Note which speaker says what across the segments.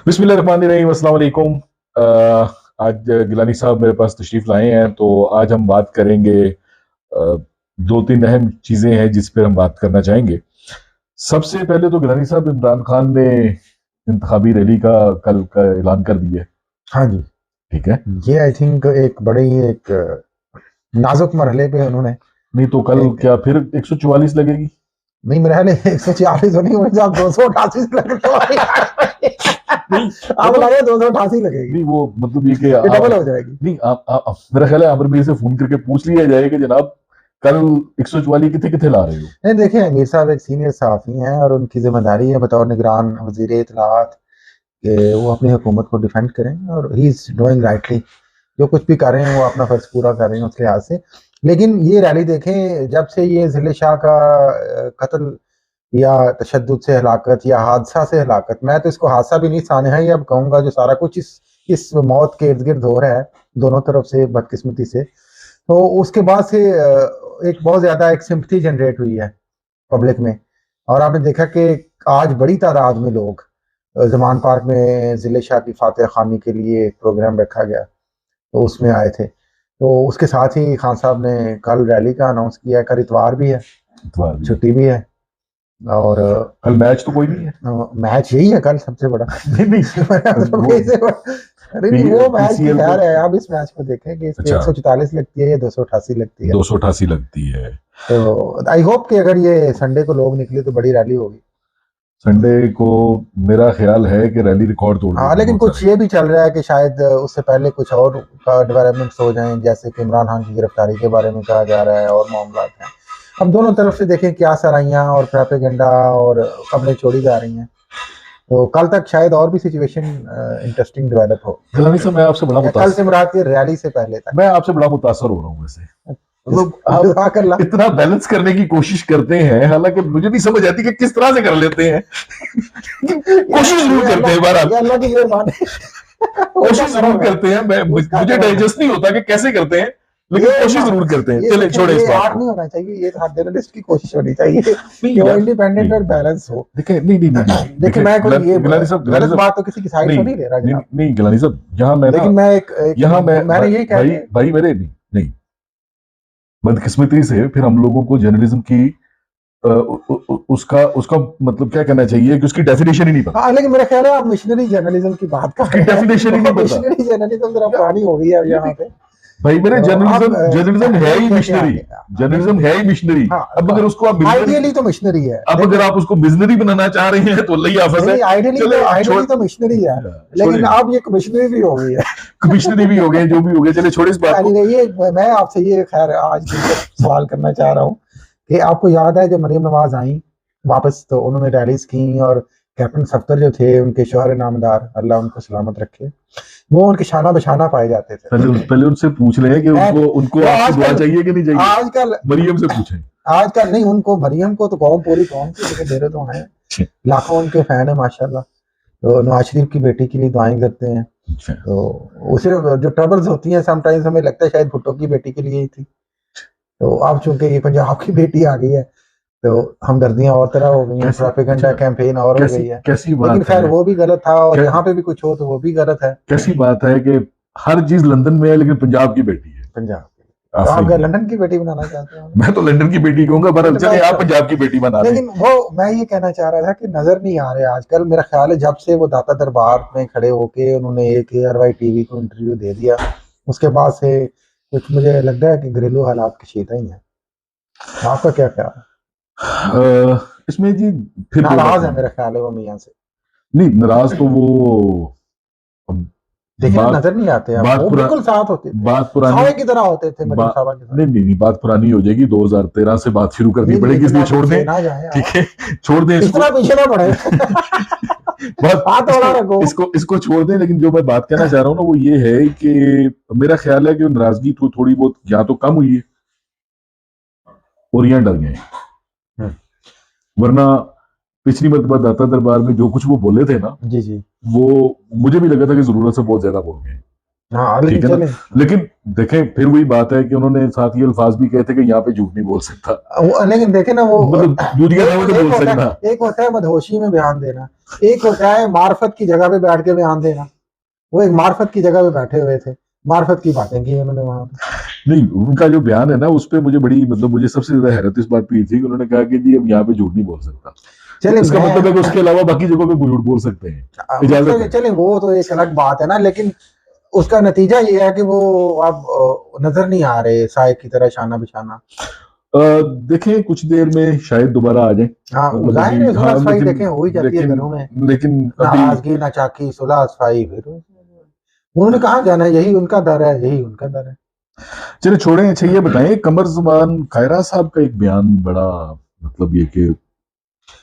Speaker 1: बिस्मिल्लाहिर्रहमानिर्रहीम, अस्सलाम वालेकुम। आज गिलानी साहब मेरे पास तशरीफ लाए हैं, तो आज हम बात करेंगे। दो तीन अहम चीजें हैं जिस पर हम बात करना चाहेंगे। सबसे पहले तो गिलानी साहब, इमरान खान ने इंतखाबी रैली का कल का ऐलान कर दिया है।
Speaker 2: हाँ जी,
Speaker 1: ठीक है।
Speaker 2: ये आई थिंक एक बड़े ही एक नाजुक मरहले पे उन्होंने
Speaker 1: नहीं तो कल
Speaker 2: एक
Speaker 1: क्या फिर 144 लगेगी?
Speaker 2: नहीं, मेरे ख्याल 146 होनी मुझे आप 288 लग रहे
Speaker 1: नहीं
Speaker 2: आप लगे 288 लगेगी।
Speaker 1: नहीं, वो मतलब ये कि
Speaker 2: ये डबल हो जाएगी।
Speaker 1: नहीं, मेरा ख्याल है आमिर भाई से फोन करके पूछ लिया जाए कि जनाब कल 144 कितने कितने ला रहे हो।
Speaker 2: नहीं, देखिए अमीर साहब एक सीनियर सहाफ़ी हैं और उनकी जिम्मेदारी है बतौर निगरान वज़ीर इत्तलाआत कि वो अपनी हुकूमत को डिफेंड करें, और ही इज़ डूइंग राइटली। जो कुछ भी कर रहे हैं वो अपना फ़र्ज़ पूरा कर रहे हैं उस लिहाज से। लेकिन ये रैली देखें, जब से ये ज़िले शाह का कत्ल या तशद्दुद से हलाकत या हादसा से हलाकत, मैं तो इसको हादसा भी नहीं, सानहा ही अब कहूँगा, जो सारा कुछ इस मौत के इर्द गिर्द हो रहा है दोनों तरफ से बदकिस्मती से, तो उसके बाद से एक बहुत ज़्यादा एक सिंपथी जनरेट हुई है पब्लिक में। और आपने देखा कि आज बड़ी तादाद में लोग ज़मान पार्क में ज़िले शाह की फातह खानी के लिए एक प्रोग्राम रखा गया, तो उसमें आए थे। तो उसके साथ ही खान साहब ने कल रैली का अनाउंस किया है। कल इतवार भी है, छुट्टी भी है, और
Speaker 1: कल मैच तो कोई नहीं है।
Speaker 2: मैच यही है कल सबसे बड़ा।
Speaker 1: नहीं नहीं,
Speaker 2: अरे नहीं, वो मैच की
Speaker 1: PCL
Speaker 2: खैर है। आप इस मैच को देखें कि इसकी 144 लगती है या 288 लगती है।
Speaker 1: 288 लगती है।
Speaker 2: तो आई होप कि अगर ये संडे को लोग निकले तो बड़ी रैली होगी।
Speaker 1: संडे को मेरा ख्याल है कि रैली रिकॉर्ड तोड़ देगी।
Speaker 2: हाँ, लेकिन कुछ ये भी चल रहा है कि शायद उससे पहले कुछ और डेवलपमेंट्स हो जाएं, जैसे कि इमरान खान की गिरफ्तारी के बारे में कहा जा रहा है और मामला हैं। अब दोनों तरफ से देखें क्या सराइयाँ और प्रोपेगेंडा और खबरें छोड़ी जा रही हैं, तो कल तक शायद और भी सिचुएशन इंटरेस्टिंग डेवलप हो।
Speaker 1: गिलानी साहब, मैं आपसे बड़ा
Speaker 2: कल से मुराद की रैली से पहले तक
Speaker 1: मैं आपसे बड़ा मुतासर हो रहा हूँ। वैसे मतलब
Speaker 2: आप
Speaker 1: इतना बैलेंस करने की कोशिश करते हैं, हालांकि मुझे नहीं समझ आती कि किस तरह से कर लेते हैं। कोशिश जरूर करते हैं, बहरहाल
Speaker 2: अल्लाह की मेहरबानी।
Speaker 1: कोशिश जरूर करते हैं। मुझे डाइजेस्ट नहीं होता कि कैसे करते हैं, लेकिन कोशिश जरूर करते हैं। चले छोड़े इस बात को।
Speaker 2: नहीं होना चाहिए, ये जर्नलिस्ट की कोशिश होनी चाहिए कि वो इंडिपेंडेंट और बैलेंस हो।
Speaker 1: देखिए नहीं
Speaker 2: देखिए, मैं कोई ये गलत बात तो किसी की साइड तो नहीं ले रहा जनाब।
Speaker 1: नहीं गिलानी साहब, यहाँ मैं
Speaker 2: लेकिन मैं
Speaker 1: यहाँ
Speaker 2: मैंने यही कहा
Speaker 1: भाई मेरे नहीं, बदकिस्मती से फिर हम लोगों को जर्नलिज्म की उसका मतलब क्या कहना चाहिए कि उसकी डेफिनेशन ही नहीं पता।
Speaker 2: हाँ, लेकिन मेरा ख्याल है आप मिशनरी जर्नलिज्म की बात कर रहे हैं।
Speaker 1: डेफिनेशन ही नहीं पता।
Speaker 2: मिशनरी जर्नलिज्म जरा पुरानी हो गई है यहाँ पे।
Speaker 1: भाई मेरे जर्नलिज्म है ही मिशनरी। जर्नलिज्म है ही मिशनरी। अब अगर उसको आप
Speaker 2: आइडियली तो मिशनरी है,
Speaker 1: अब अगर आप उसको बिजनरी बनाना चाह रहे हैं तो अल्लाह हाफ़िज़ है।
Speaker 2: आइडियली तो मिशनरी है, लेकिन अब ये कमिश्नरी भी हो गई है।
Speaker 1: कमिश्नरी भी हो गए, जो भी हो गए, चले छोड़े इस बात को।
Speaker 2: ये मैं आपसे ये खैर आज सवाल करना चाह रहा हूँ कि आपको याद है जब मरियम नवाज आई वापस, तो उन्होंने रैलीज की और कैप्टन सफ्तर जो थे उनके शोहर नामदार, अल्लाह उनको सलामत रखे, वो उनके शाना बशाना पाए जाते थे।
Speaker 1: पहले उनसे पूछ ले कि उनको आपकी दुआ चाहिए कि नहीं चाहिए। आजकल मरियम से पूछें।
Speaker 2: आजकल नहीं, उनको मरियम को तो कौम पूरी कौम की लेके दे रहे तो हैं, लाखों उनके फैन है माशाल्लाह। तो नवाज शरीफ की बेटी के लिए दुआएं करते हैं। तो उसे जो ट्रबल्स होती हैं समटाइम्स हमें लगता है शायद भुट्टो की बेटी के लिए ही थी। तो अब चूंकि ये पंजाब की बेटी आ गई है तो हमदर्दियां और तरह हो गई हैं, प्रोपेगेंडा कैंपेन और हो गई है। लेकिन खैर वो भी गलत था, और यहाँ पे भी कुछ हो तो वो भी गलत है।
Speaker 1: कैसी बात है कि हर चीज लंदन में है लेकिन पंजाब की बेटी है।
Speaker 2: पंजाब तो आप लंदन की बेटी बनाना चाहते हैं?
Speaker 1: मैं तो लंदन की बेटी कहूंगा, पर चले आप पंजाब की बेटी बना।
Speaker 2: लेकिन वो मैं ये कहना चाह रहा था कि नजर नहीं आ रहे आजकल। मेरा ख्याल है जब से वो दाता दरबार में खड़े होके उन्होंने एक ARY TV को इंटरव्यू दे दिया, उसके बाद से कुछ मुझे लगता है कि घरेलू हालात कशीदा ही है। आपका क्या ख्याल है?
Speaker 1: इसमें जी फिर
Speaker 2: नाराज है मेरा ख्याल है वो मियां से।
Speaker 1: नहीं, नाराज तो वो
Speaker 2: देखिए नजर नहीं आते हैं, वो बिल्कुल साथ होते थे,
Speaker 1: बात पुरानी
Speaker 2: की तरह होते थे मरियम साहबा के साथ।
Speaker 1: नहीं, बात पुरानी हो जाएगी। 2013 से बात शुरू करनी पड़ेगी, इसलिए छोड़ दें। ठीक है, छोड़ दें इसको,
Speaker 2: पीछे ना पड़े।
Speaker 1: इसको छोड़ दें। लेकिन जो मैं बात कहना चाह रहा हूँ ना वो ये है कि मेरा ख्याल है कि नाराजगी तो थोड़ी बहुत या तो कम हुई है और या डर गए। वरना पिछली मरतबा दाता दरबार में जो कुछ वो बोले थे ना,
Speaker 2: जी,
Speaker 1: वो मुझे भी लगा था कि जरूरत से बहुत ज्यादा बोल गए।
Speaker 2: हाँ
Speaker 1: ठीक
Speaker 2: लेकिन
Speaker 1: है ना।
Speaker 2: चले
Speaker 1: लेकिन देखें फिर वही बात है कि उन्होंने साथ ये अल्फाज भी कहे थे कि यहाँ पे झूठ नहीं बोल सकता,
Speaker 2: लेकिन देखे ना वो
Speaker 1: मतलब दुनिया
Speaker 2: एक
Speaker 1: में तो
Speaker 2: एक
Speaker 1: बोल सकना।
Speaker 2: एक होता है मदहोशी में बयान देना, एक होता है मार्फत की जगह पे बैठ के बयान देना। वो एक मार्फत की जगह पे बैठे हुए थे, मार्फत की बातें की उन्होंने वहां पे।
Speaker 1: नहीं, उनका जो बयान है ना उस पर मुझे बड़ी, मतलब मुझे सबसे ज्यादा हैरत इस बात पे थी कि उन्होंने कहा कि जी हम यहाँ पे झूठ नहीं बोल सकता। तो
Speaker 2: चले
Speaker 1: इसका मतलब है कि
Speaker 2: मैं
Speaker 1: उसके अलावा बाकी जगहों पे झूठ बोल सकते हैं, इजाजत
Speaker 2: मतलब
Speaker 1: है।
Speaker 2: चले वो तो एक अलग बात है ना, लेकिन उसका नतीजा ये है कि वो अब नजर नहीं आ रहे साय की तरह शाना बिछाना।
Speaker 1: अ, देखें कुछ देर में शायद दोबारा आ जाए,
Speaker 2: हाँ
Speaker 1: मतलब
Speaker 2: जाहिर
Speaker 1: अभी
Speaker 2: है सुलह
Speaker 1: हाँ,
Speaker 2: सफाई
Speaker 1: लेकिन
Speaker 2: देखें हो ही जाती है
Speaker 1: लेकिन
Speaker 2: घरों में,
Speaker 1: लेकिन अभी
Speaker 2: नाराजगी ना चाकी सुलह सफाई, फिर उन्होंने कहा जाना है, यही उनका दर है, यही उनका दर है।
Speaker 1: चलिए छोड़ें। अच्छा ये बताएं, कमर जुमान खैरा साहब का एक बयान बड़ा, मतलब ये कि एक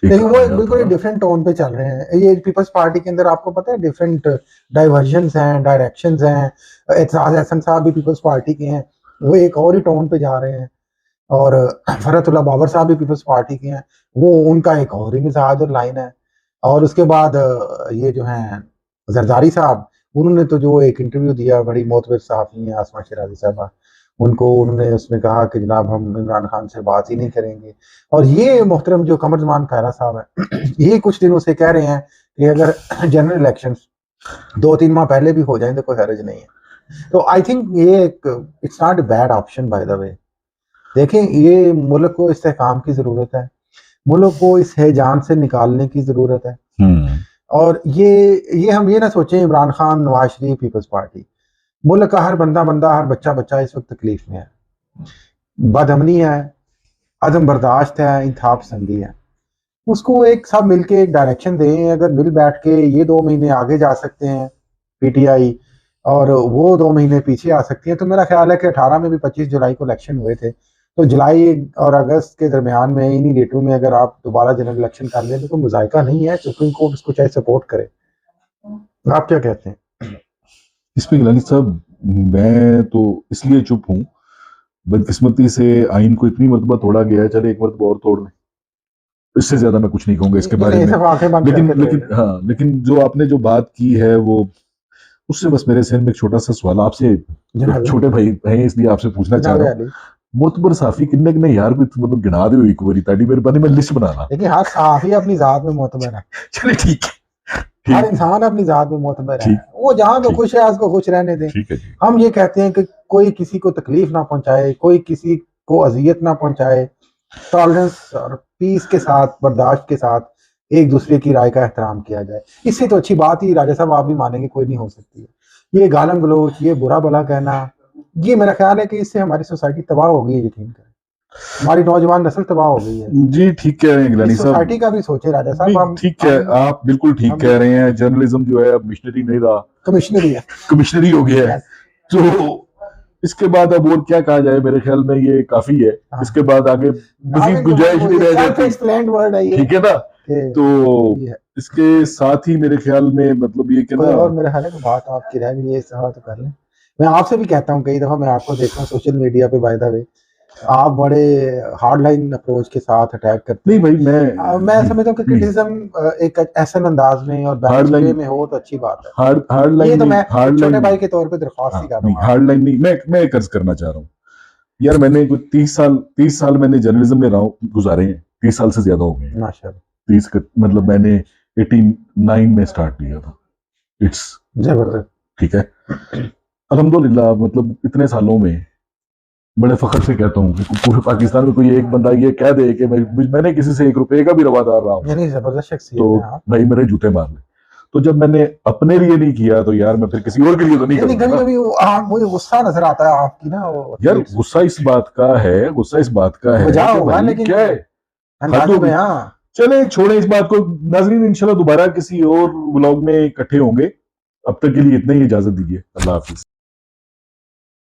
Speaker 2: लेकिन वो एक
Speaker 1: आया
Speaker 2: बिल्कुल
Speaker 1: था।
Speaker 2: ही डिफरेंट टोन पे चल रहे हैं, ये पीपल्स पार्टी के अंदर आपको पता है डिफरेंट डाइवर्जन हैं, डायरेक्शंस हैं। एतराज हसन साहब भी पीपल्स पार्टी के हैं, वो एक और ही टोन पे जा रहे हैं। और फरतुल्लाह बाबर साहब भी पीपल्स पार्टी के हैं, वो उनका एक और ही मिजाज और लाइन है। और उसके बाद ये जो हैं जरदारी साहब, उन्होंने तो जो एक इंटरव्यू दिया, बड़ी मोतबर सहाफ़ी हैं आसमा शराजी साहबा, उनको उन्होंने उसमें कहा कि जनाब हम इमरान खान से बात ही नहीं करेंगे। और ये मोहतरम जो कमरजमान खैरा साहब है, ये कुछ दिनों से कह रहे हैं कि अगर जनरल इलेक्शन 2-3 माह पहले भी हो जाए तो कोई हर्ज नहीं है। तो आई थिंक ये एक it's not a bad option by the way. देखें ये मुल्क को इस्तेहकाम की ज़रूरत है, मुल्क को इस हैजान से निकालने की ज़रूरत है। और ये हम ये ना सोचें इमरान खान, नवाज शरीफ, पीपल्स पार्टी, मुल्क का हर बंदा बंदा, हर बच्चा बच्चा इस वक्त तकलीफ में है, बदअमनी है, अदम बर्दाश्त है, इंतहा पसंदी है। उसको एक सब मिलके एक डायरेक्शन दें, अगर मिल बैठ के ये 2 महीने आगे जा सकते हैं पीटीआई, और वो 2 महीने पीछे आ सकती है, तो मेरा ख्याल है कि 18 में भी 25 जुलाई को इलेक्शन हुए थे, तो जुलाई और अगस्त के दरमियान में इन्हीं डेटों में अगर आप दोबारा जनरल इलेक्शन कर लें तो कोई मुजायका नहीं है, सुप्रीम कोर्ट उसको चाहे सपोर्ट करे। आप क्या कहते हैं?
Speaker 1: इसमें गिलानी साहब, मैं तो इसलिए चुप हूँ, बदकिस्मती से आइन को इतनी मरतबा तोड़ा गया है, चले एक मरतबा और तोड़ लें, इससे ज्यादा मैं कुछ नहीं कहूंगा इसके बारे में।
Speaker 2: सब आंखें बंद
Speaker 1: लेकिन
Speaker 2: करके
Speaker 1: लेकिन हाँ, लेकिन जो आपने जो बात की है वो, उससे बस मेरे जहन में एक छोटा सा सवाल आपसे, एक छोटे भाई हैं इसलिए आपसे पूछना चाह रहा हूँ, मोतबर साफी किन्ने किन्ने यार कोई मतलब गिना दो एक बारी, ताड़ी मेहरबानी में लिस्ट बनाना।
Speaker 2: देखिए हर साफी अपनी जात में मोतबर है,
Speaker 1: चलिए ठीक है,
Speaker 2: हर
Speaker 1: ठीक
Speaker 2: इंसान अपनी जात में मोतबर है,
Speaker 1: ठीक
Speaker 2: वो जहां पे
Speaker 1: ठीक
Speaker 2: खुश है उसको खुश रहने दें।
Speaker 1: ठीक है जी।
Speaker 2: हम ये कहते हैं कि कोई किसी को तकलीफ ना पहुंचाए, कोई किसी को अजियत ना पहुंचाए, टॉलरेंस और पीस के साथ, बर्दाश्त के साथ एक दूसरे की राय का एहतराम किया जाए। इससे तो अच्छी बात ही राजा साहब आप भी मानेंगे कोई नहीं हो सकती है। ये गालम गलोच, ये बुरा भला कहना, ये मेरा ख्याल है कि इससे हमारी सोसाइटी तबाह हो गई है, यकीन करें हमारी नौजवान नस्ल तबाह हो गई है।
Speaker 1: जी ठीक कह रहे हैं गिलानी
Speaker 2: इस
Speaker 1: साहब।
Speaker 2: सोसाइटी का भी सोचे राजा साहब।
Speaker 1: नहीं ठीक है, आप बिल्कुल ठीक कह रहे हैं, जर्नलिज्म जो है अब मिशनरी नहीं रहा,
Speaker 2: कमिश्नरी है,
Speaker 1: कमिश्नरी हो गया है। तो इसके बाद अब और क्या कहा जाए, मेरे ख्याल में ये काफी है, इसके बाद आगे मजीद गुंजाइश नहीं रह जाती, ठीक है ना। तो इसके साथ ही मेरे ख्याल में मतलब ये कि ना,
Speaker 2: और मेरे ख्याल है बात आपकी रह गई है, सवाल तो कर लें। मैं आपसे भी कहता हूँ, कई दफा मैं आपको देखता हूँ सोशल मीडिया पे, बाय द वे आप बड़े हार्ड लाइन अप्रोच के साथ अटैक करते
Speaker 1: नहीं भाई
Speaker 2: मैं समझता हूँ कि क्रिटिसिज्म एक ऐसा अंदाज में और बैलेंस वे में हो तो अच्छी बात है।
Speaker 1: हार्ड लाइन
Speaker 2: ये तो
Speaker 1: नहीं,
Speaker 2: मैं
Speaker 1: हार्ड
Speaker 2: छोटे
Speaker 1: लाइन
Speaker 2: भाई के तौर पे दरख्वास्त ही कर रहा
Speaker 1: नहीं,
Speaker 2: हूँ।
Speaker 1: हार्ड लाइन नहीं, मैं एक अर्ज करना चाह रहा हूँ यार, मैंने कुछ 30 साल मैंने जर्नलिज्म में रहा गुजारे हैं, 30 साल से ज्यादा हो गए हैं।
Speaker 2: माशाल्लाह
Speaker 1: 30 मतलब मैंने 89 में स्टार्ट किया था, इट्स
Speaker 2: जबरदस्त,
Speaker 1: ठीक है। अल्हम्दुलिल्लाह मतलब इतने सालों में बड़े फख्र से कहता हूँ कि पूरे पाकिस्तान में कोई एक बंदा ये कह दे कि मैंने किसी से 1 रुपए का भी रवादार रहा हूँ,
Speaker 2: जबरदस्त शख्सियत
Speaker 1: तो
Speaker 2: है आप।
Speaker 1: भाई मेरे जूते मार ले। तो जब मैंने अपने लिए नहीं किया तो यार मैं फिर किसी और के लिए तो नहीं करूंगा ना।
Speaker 2: कभी मुझे गुस्सा नजर आता है आपकी ना,
Speaker 1: यार गुस्सा इस बात का है, गुस्सा इस बात का है कि भाई क्या है, हद हो गई। चले छोड़े इस बात को नाज़रीन, इंशाल्लाह दोबारा किसी और व्लॉग में इकट्ठे होंगे, अब तक के लिए इतना ही इजाजत दीजिए, अल्लाह हाफिज।